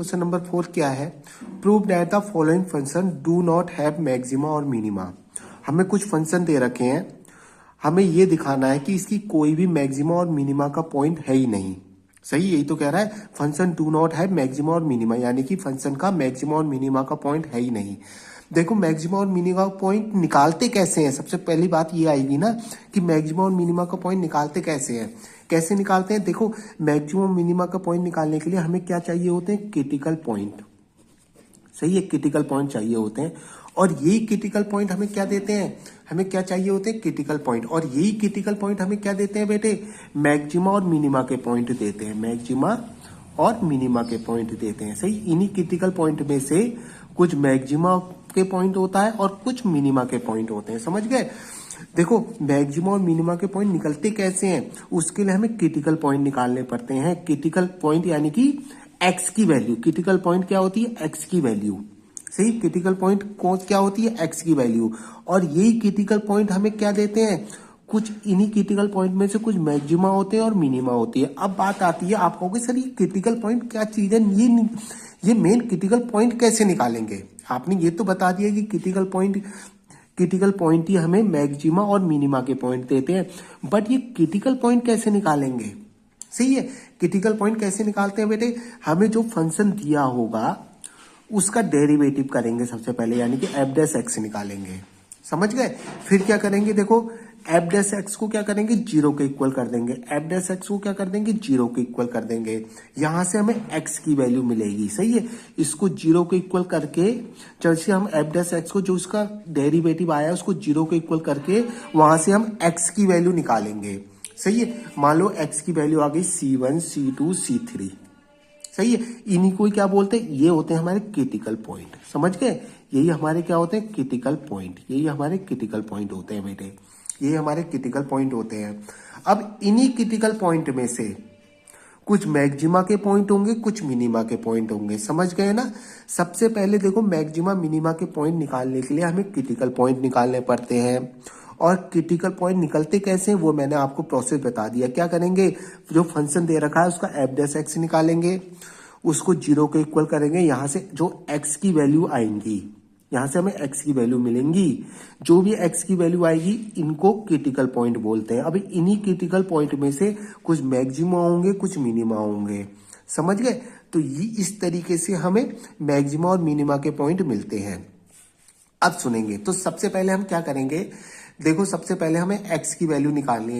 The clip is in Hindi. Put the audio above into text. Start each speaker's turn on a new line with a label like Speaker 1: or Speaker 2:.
Speaker 1: क्वेश्चन नंबर 4 क्या है? Prove that the following function do not have maxima और मिनिमा। हमें कुछ फंक्शन दे रखे हैं, हमें ये दिखाना है कि इसकी कोई भी मैक्सिमा और मिनिमा का पॉइंट है ही नहीं। सही, यही तो कह रहा है, function do not have maxima और मिनिमा, यानी कि फंक्शन का मैक्सिमा और मिनिमा का पॉइंट है ही नहीं। देखो मैक्सिमा और मिनिमा का पॉइंट निकालते कैसे हैं? सबसे पहली बात ये आएगी ना कि मैक्सिमा और मिनिमा का पॉइंट निकालते कैसे हैं। कैसे निकालते हैं? देखो मैक्सिमा और मिनिमा का पॉइंट निकालने के लिए हमें क्या चाहिए होते हैं? Critical point. सही है, क्रिटिकल पॉइंट चाहिए होते हैं। और यही क्रिटिकल पॉइंट हमें क्या देते हैं? हमें क्या चाहिए होते हैं? Critical point. और यही क्रिटिकल पॉइंट हमें क्या देते हैं बेटे? मैक्सिमा और मिनिमा के पॉइंट देते हैं। मैक्सिमा और मिनिमा के पॉइंट देते हैं। सही, इन्हीं क्रिटिकल पॉइंट में से कुछ मैक्सिमा के पॉइंट होता है और कुछ मिनिमा के पॉइंट होते हैं। समझ गए? देखो मैक्सिमा और मिनिमा के पॉइंट निकलते कैसे हैं, उसके लिए हमें क्रिटिकल पॉइंट निकालने पड़ते हैं। क्रिटिकल पॉइंट यानी कि एक्स की वैल्यू। क्रिटिकल पॉइंट क्या होती है? एक्स की वैल्यू। सही, क्रिटिकल पॉइंट क्या होती है? एक्स की वैल्यू। और यही क्रिटिकल पॉइंट हमें क्या देते हैं? कुछ इन्हीं क्रिटिकल पॉइंट में से कुछ मैक्सिमा होते हैं और मिनिमा होती है। अब बात आती है, आप कहोगे सर ये क्रिटिकल पॉइंट क्या चीज है, ये मेन क्रिटिकल पॉइंट कैसे निकालेंगे? आपने ये तो बता दिया कि क्रिटिकल पॉइंट ही हमें मैक्सिमा और मिनिमा के पॉइंट देते हैं, बट ये क्रिटिकल पॉइंट कैसे निकालेंगे? सही है, क्रिटिकल पॉइंट कैसे निकालते हैं बेटे? हमें जो फंक्शन दिया होगा उसका डेरिवेटिव करेंगे सबसे पहले, यानी कि एफ डैश एक्स निकालेंगे। समझ गए? फिर क्या करेंगे? देखो एफ डैश एक्स को क्या करेंगे? जीरो के इक्वल कर देंगे। एफ डैश एक्स को क्या कर देंगे? जीरो के इक्वल कर देंगे। यहां से हमें एक्स की वैल्यू मिलेगी। सही है, इसको जीरो के इक्वल करके जैसे हम एफ डैश एक्स को जो उसका डेरिवेटिव आया उसको जीरो के इक्वल करके वहां से हम एक्स की वैल्यू निकालेंगे। सही है, मान लो एक्स की वैल्यू आ गई C1 C2 C3। सही है, इन्हीं को क्या बोलते हैं? ये होते हैं हमारे क्रिटिकल पॉइंट। समझ गए? यही हमारे क्या होते हैं? Critical point. यही हमारे क्रिटिकल पॉइंट होते हैं बेटे, ये हमारे क्रिटिकल पॉइंट होते हैं। अब इन्हीं क्रिटिकल पॉइंट में से कुछ मैक्सिमा के पॉइंट होंगे, कुछ मिनिमा के पॉइंट होंगे। समझ गए ना? सबसे पहले देखो मैक्सिमा मिनिमा के पॉइंट निकालने के लिए हमें क्रिटिकल पॉइंट निकालने पड़ते हैं। और क्रिटिकल पॉइंट निकलते कैसे हैं वो मैंने आपको प्रोसेस बता दिया। क्या करेंगे? जो फंक्शन दे रखा है उसका एफ डैश एक्स निकालेंगे, उसको जीरो के इक्वल करेंगे। यहां से जो एक्स की वैल्यू आएंगी, यहां से हमें एक्स की वैल्यू मिलेंगी। जो भी एक्स की वैल्यू आएगी इनको क्रिटिकल पॉइंट बोलते हैं। अभी इन्हीं क्रिटिकल पॉइंट में से कुछ मैक्सिमा होंगे, कुछ मिनिमा होंगे। समझ गए? तो ये इस तरीके से हमें मैक्सिमा और मिनिमा के पॉइंट मिलते हैं। अब सुनेंगे, तो सबसे पहले हम क्या करेंगे? देखो सबसे पहले हमें एक्स की वैल्यू निकालनी है।